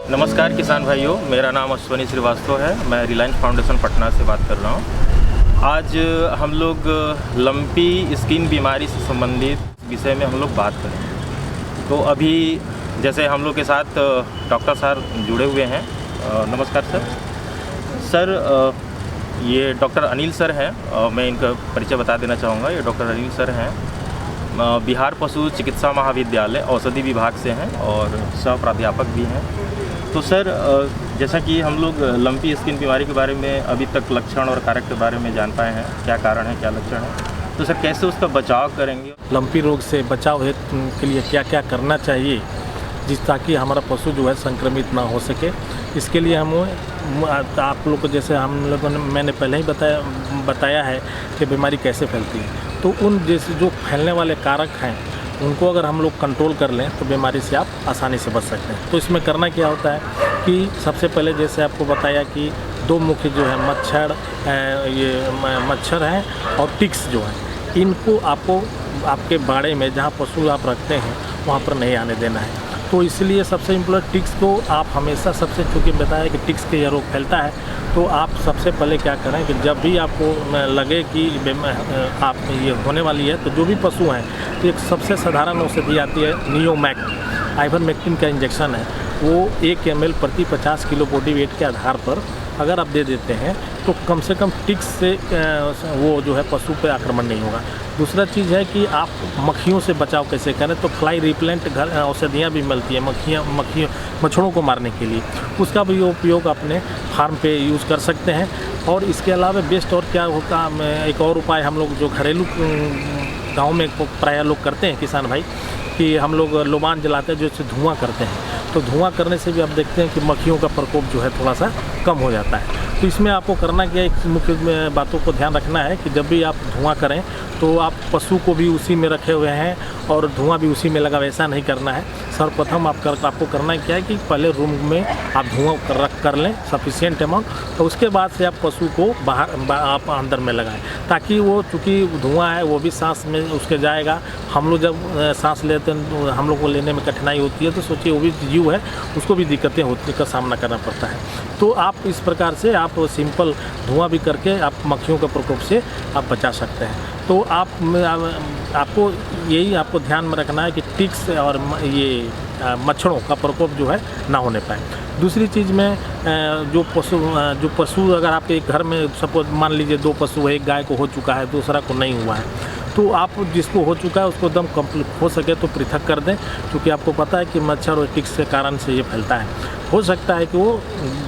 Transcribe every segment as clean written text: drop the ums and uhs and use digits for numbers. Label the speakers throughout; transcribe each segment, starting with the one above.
Speaker 1: नमस्कार किसान भाइयों, मेरा नाम अश्वनी श्रीवास्तव है। मैं रिलायंस फाउंडेशन पटना से बात कर रहा हूँ। आज हम लोग लंपी स्किन बीमारी से संबंधित विषय में हम लोग बात करें। तो अभी जैसे हम लोग के साथ डॉक्टर सर जुड़े हुए हैं। नमस्कार सर। सर ये डॉक्टर अनिल सर हैं। मैं इनका परिचय बता देना चाहूँगा। ये डॉक्टर अनिल सर हैं, बिहार पशु चिकित्सा महाविद्यालय औषधि विभाग से हैं और सह प्राध्यापक भी हैं। तो सर जैसा कि हम लोग लंपी स्किन बीमारी के बारे में अभी तक लक्षण और कारक के बारे में जान पाए हैं, क्या कारण है, क्या लक्षण है, तो सर कैसे उसका बचाव करेंगे?
Speaker 2: लंपी रोग से बचाव के लिए क्या क्या करना चाहिए ताकि हमारा पशु जो है संक्रमित ना हो सके। इसके लिए आप लोग को जैसे हम लोगों ने मैंने पहले ही बताया है कि बीमारी कैसे फैलती है। तो उन जैसे जो फैलने वाले कारक हैं उनको अगर हम लोग कंट्रोल कर लें तो बीमारी से आप आसानी से बच सकते हैं। तो इसमें करना क्या होता है कि सबसे पहले जैसे आपको बताया कि दो मुख्य जो है मच्छर हैं और टिक्स जो हैं, इनको आपको आपके बाड़े में जहाँ पशु आप रखते हैं वहाँ पर नहीं आने देना है। तो इसलिए सबसे इम्पोर्टेंट टिक्स को आप हमेशा सबसे, चूँकि बताया कि टिक्स के यह रोग फैलता है, तो आप सबसे पहले क्या करें कि जब भी आपको लगे कि आप ये होने वाली है तो जो भी पशु हैं तो एक सबसे साधारण औषधि आती है नियोमैक, आइवरमेक्टिन का इंजेक्शन है। वो 1 ml प्रति 50 किलो बॉडी वेट के आधार पर अगर आप दे देते हैं तो कम से कम टिक्स से वो जो है पशु पे आक्रमण नहीं होगा। दूसरा चीज़ है कि आप मक्खियों से बचाव कैसे करें, तो फ्लाई रिपेलेंट घर औषधियाँ भी मिलती हैं मच्छरों को मारने के लिए, उसका भी उपयोग अपने फार्म पे यूज़ कर सकते हैं। और इसके अलावा बेस्ट और क्या होता, एक और उपाय हम लोग जो घरेलू गाँव में प्रायः लोग करते हैं किसान भाई, कि हम लोग लोबान जलाते हैं, जो धुआं करते हैं। तो धुआं करने से भी आप देखते हैं कि मक्खियों का प्रकोप जो है थोड़ा सा कम हो जाता है। तो इसमें आपको करना क्या, एक मुख्य बातों को ध्यान रखना है कि जब भी आप धुआं करें तो आप पशु को भी उसी में रखे हुए हैं और धुआं भी उसी में लगा, वैसा नहीं करना है। सर्वप्रथम आपको करना क्या है कि पहले रूम में आप धुआं रख कर लें सफिशिएंट अमाउंट, तो उसके बाद से आप पशु को बाहर आप अंदर में लगाएं, ताकि वो चूँकि धुआं है वो भी सांस में उसके जाएगा। हम लोग जब सांस लेते हैं तो हम लोग को लेने में कठिनाई होती है, तो सोचिए वो भी जीव है, उसको भी दिक्कतें होती का सामना करना पड़ता है। तो आप इस प्रकार से आप सिंपल धुआं भी करके आप मक्खियों के प्रकोप से आप बचा सकते हैं। तो आपको आपको ध्यान में रखना है कि टिक्स और ये मच्छरों का प्रकोप जो है ना होने पाए। दूसरी चीज़ में जो पशु अगर आपके घर में सपोज मान लीजिए 2 पशु है, एक गाय को हो चुका है, दूसरा को नहीं हुआ है, तो आप जिसको हो चुका है उसको एकदम कंप्लीट हो सके तो पृथक कर दें, क्योंकि आपको पता है कि मच्छर और टिक्स के कारण से ये फैलता है। हो सकता है कि वो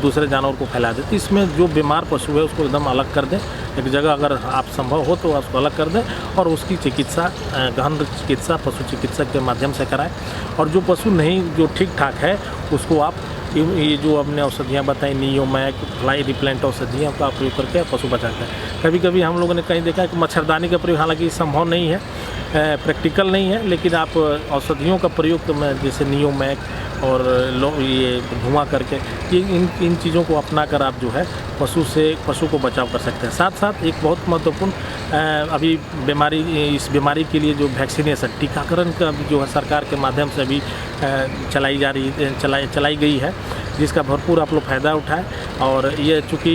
Speaker 2: दूसरे जानवर को फैला दे। तो इसमें जो बीमार पशु है उसको एकदम अलग कर दें, एक जगह अगर आप संभव हो तो उसको अलग कर दें और उसकी चिकित्सा गहन चिकित्सा पशु चिकित्सक के माध्यम से कराएं। और जो पशु नहीं, जो ठीक ठाक है, उसको आप ये जो हमने औषधियाँ बताई नियोमैक, फ्लाई रिपेलेंट औषधियों का प्रयोग करके पशु बचाते हैं। कभी कभी हम लोगों ने कहीं देखा है कि मच्छरदानी का प्रयोग, हालांकि संभव नहीं है, प्रैक्टिकल नहीं है, लेकिन आप औषधियों का प्रयोग जैसे नियोमैक और ये धुआं करके इन चीज़ों को अपना कर आप जो है पशु को बचाव कर सकते हैं। साथ साथ एक बहुत महत्वपूर्ण अभी इस बीमारी के लिए जो वैक्सीनेशन टीकाकरण का जो है सरकार के माध्यम से अभी चलाई गई है, जिसका भरपूर आप लोग फ़ायदा उठाएं। और ये चूँकि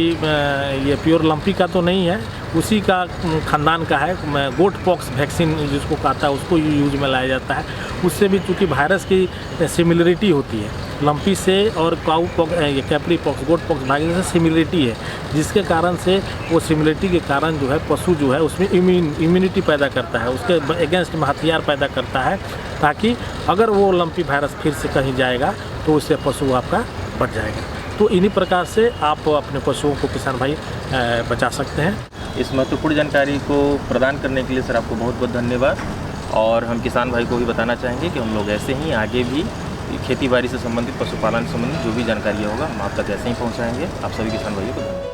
Speaker 2: ये प्योर लंपी का तो नहीं है, उसी का ख़ानदान का है, गोट पॉक्स वैक्सीन जिसको कहता है उसको यूज में लाया जाता है। उससे भी चूँकि वायरस की सिमिलरिटी होती है लंपी से, और काऊ पॉक्स, ये कैपरी पॉक्स, गोट पॉक्स भागे से सिमिलरिटी है, जिसके कारण से वो सिमिलरिटी के कारण जो है पशु जो है उसमें इम्यूनिटी पैदा करता है, उसके अगेंस्ट में हथियार पैदा करता है, ताकि अगर वो लंपी वायरस फिर से कहीं जाएगा तो उससे पशु आपका बच जाएगा। तो इन्हीं प्रकार से आप अपने पशुओं को किसान भाई बचा सकते हैं।
Speaker 1: इस महत्वपूर्ण जानकारी को प्रदान करने के लिए सर आपको बहुत बहुत धन्यवाद। और हम किसान भाई को भी बताना चाहेंगे कि हम लोग ऐसे ही आगे भी खेती बाड़ी से संबंधित, पशुपालन से संबंधित जो भी जानकारी होगा हम आप तक ऐसे ही पहुँचाएँगे। आप सभी किसान भाइयों को